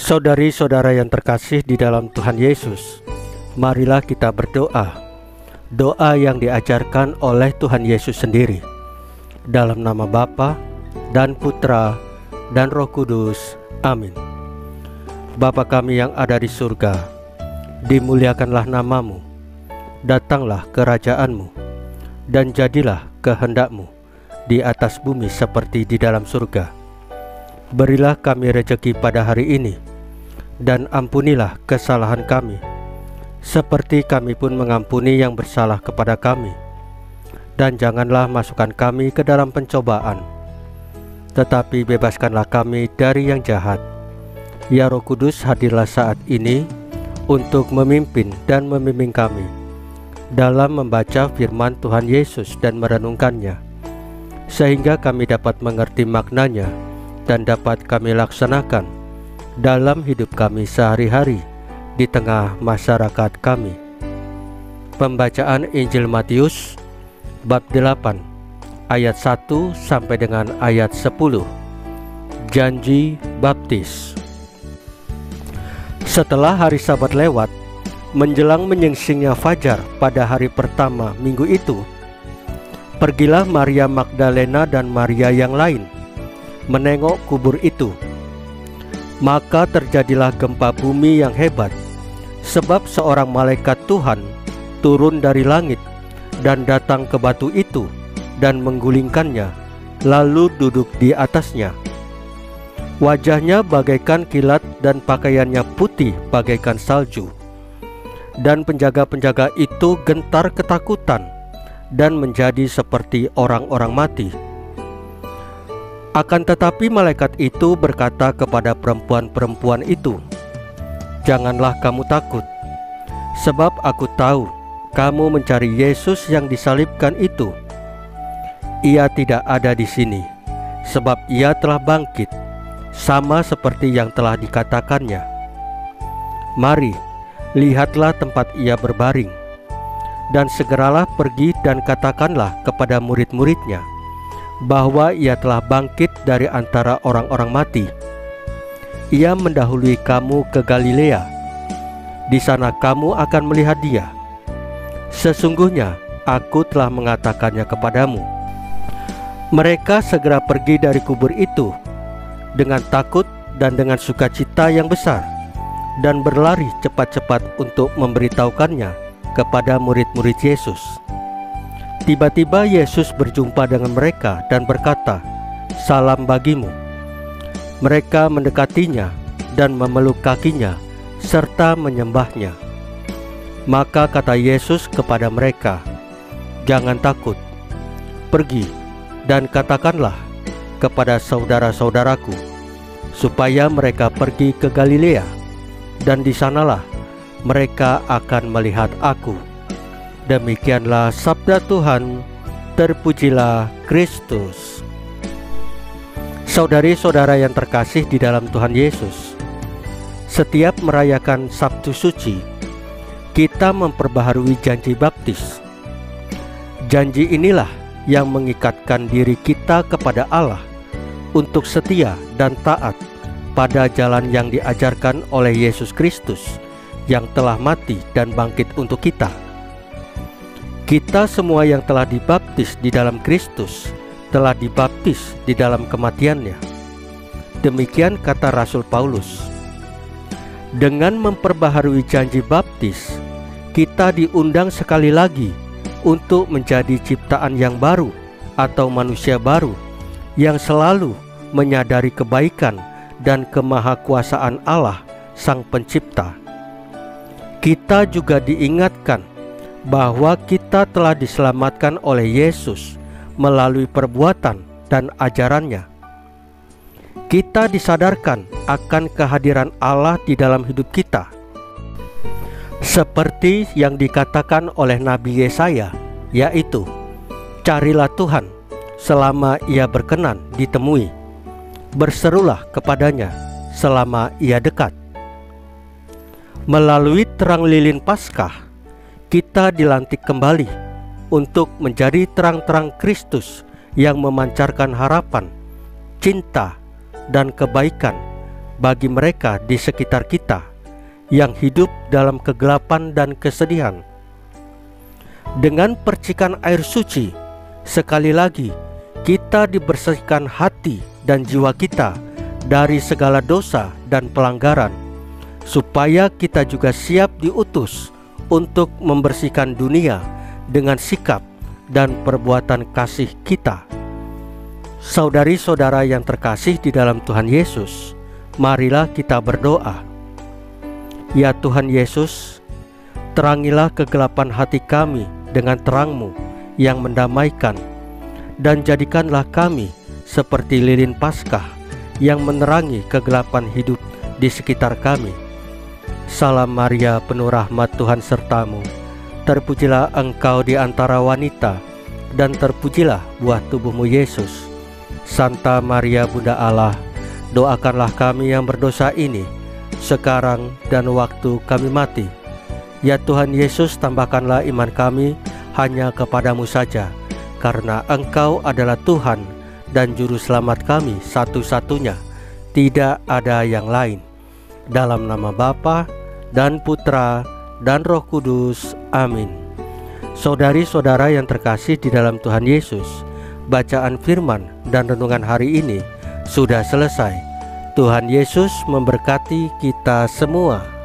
Saudari-saudara yang terkasih di dalam Tuhan Yesus, marilah kita berdoa. Doa yang diajarkan oleh Tuhan Yesus sendiri. Dalam nama Bapa dan Putra dan Roh Kudus. Amin. Bapa kami yang ada di surga, dimuliakanlah namamu. Datanglah kerajaan-Mu, dan jadilah kehendak-Mu di atas bumi seperti di dalam surga. Berilah kami rejeki pada hari ini, dan ampunilah kesalahan kami, seperti kami pun mengampuni yang bersalah kepada kami. Dan janganlah masukkan kami ke dalam pencobaan, tetapi bebaskanlah kami dari yang jahat. Ya Roh Kudus, hadirlah saat ini untuk memimpin dan membimbing kami dalam membaca firman Tuhan Yesus dan merenungkannya, sehingga kami dapat mengerti maknanya dan dapat kami laksanakan dalam hidup kami sehari-hari di tengah masyarakat kami. Pembacaan Injil Matius bab 8 ayat 1 sampai dengan ayat 10. Janji baptis. Setelah hari Sabat lewat, menjelang menyingsingnya fajar pada hari pertama minggu itu, pergilah Maria Magdalena dan Maria yang lain menengok kubur itu. Maka terjadilah gempa bumi yang hebat, sebab seorang malaikat Tuhan turun dari langit dan datang ke batu itu dan menggulingkannya, lalu duduk di atasnya. Wajahnya bagaikan kilat dan pakaiannya putih bagaikan salju. Dan penjaga-penjaga itu gentar ketakutan dan menjadi seperti orang-orang mati. Akan tetapi malaikat itu berkata kepada perempuan-perempuan itu, "Janganlah kamu takut, sebab aku tahu kamu mencari Yesus yang disalibkan itu. Ia tidak ada di sini, sebab ia telah bangkit, sama seperti yang telah dikatakannya. Mari, lihatlah tempat ia berbaring, dan segeralah pergi dan katakanlah kepada murid-muridnya bahwa ia telah bangkit dari antara orang-orang mati. Ia mendahului kamu ke Galilea. Di sana kamu akan melihat dia. Sesungguhnya aku telah mengatakannya kepadamu." Mereka segera pergi dari kubur itu dengan takut dan dengan sukacita yang besar, dan berlari cepat-cepat untuk memberitahukannya kepada murid-murid Yesus. Tiba-tiba Yesus berjumpa dengan mereka dan berkata, "Salam bagimu." Mereka mendekatinya dan memeluk kakinya serta menyembahnya. Maka kata Yesus kepada mereka, "Jangan takut. Pergi dan katakanlah kepada saudara-saudaraku supaya mereka pergi ke Galilea, dan di sanalah mereka akan melihat aku." Demikianlah sabda Tuhan. Terpujilah Kristus. Saudari-saudara yang terkasih di dalam Tuhan Yesus, setiap merayakan Sabtu Suci, kita memperbaharui janji baptis. Janji inilah yang mengikatkan diri kita kepada Allah untuk setia dan taat pada jalan yang diajarkan oleh Yesus Kristus yang telah mati dan bangkit untuk kita. Kita semua yang telah dibaptis di dalam Kristus telah dibaptis di dalam kematiannya. Demikian kata Rasul Paulus. Dengan memperbaharui janji baptis, kita diundang sekali lagi untuk menjadi ciptaan yang baru atau manusia baru yang selalu menyadari kebaikan dan kemahakuasaan Allah Sang Pencipta. Kita juga diingatkan bahwa kita telah diselamatkan oleh Yesus melalui perbuatan dan ajarannya. Kita disadarkan akan kehadiran Allah di dalam hidup kita, seperti yang dikatakan oleh Nabi Yesaya, yaitu, "Carilah Tuhan selama ia berkenan ditemui, berserulah kepadanya selama ia dekat." Melalui terang lilin Paskah, kita dilantik kembali untuk menjadi terang-terang Kristus yang memancarkan harapan, cinta, dan kebaikan bagi mereka di sekitar kita yang hidup dalam kegelapan dan kesedihan. Dengan percikan air suci, sekali lagi kita dibersihkan hati dan jiwa kita dari segala dosa dan pelanggaran, supaya kita juga siap diutus untuk membersihkan dunia dengan sikap dan perbuatan kasih kita. Saudari-saudara yang terkasih di dalam Tuhan Yesus, marilah kita berdoa. Ya Tuhan Yesus, terangilah kegelapan hati kami dengan terang-Mu yang mendamaikan, dan jadikanlah kami seperti lilin Paskah yang menerangi kegelapan hidup di sekitar kami. Salam Maria, penuh rahmat, Tuhan sertamu. Terpujilah engkau di antara wanita, dan terpujilah buah tubuhmu Yesus. Santa Maria Bunda Allah, doakanlah kami yang berdosa ini, sekarang dan waktu kami mati. Ya Tuhan Yesus, tambahkanlah iman kami hanya kepadamu saja, karena Engkau adalah Tuhan dan Juru Selamat kami satu-satunya, tidak ada yang lain. Dalam nama Bapa dan Putra dan Roh Kudus, amin. Saudari-saudara yang terkasih di dalam Tuhan Yesus, bacaan firman dan renungan hari ini sudah selesai. Tuhan Yesus memberkati kita semua.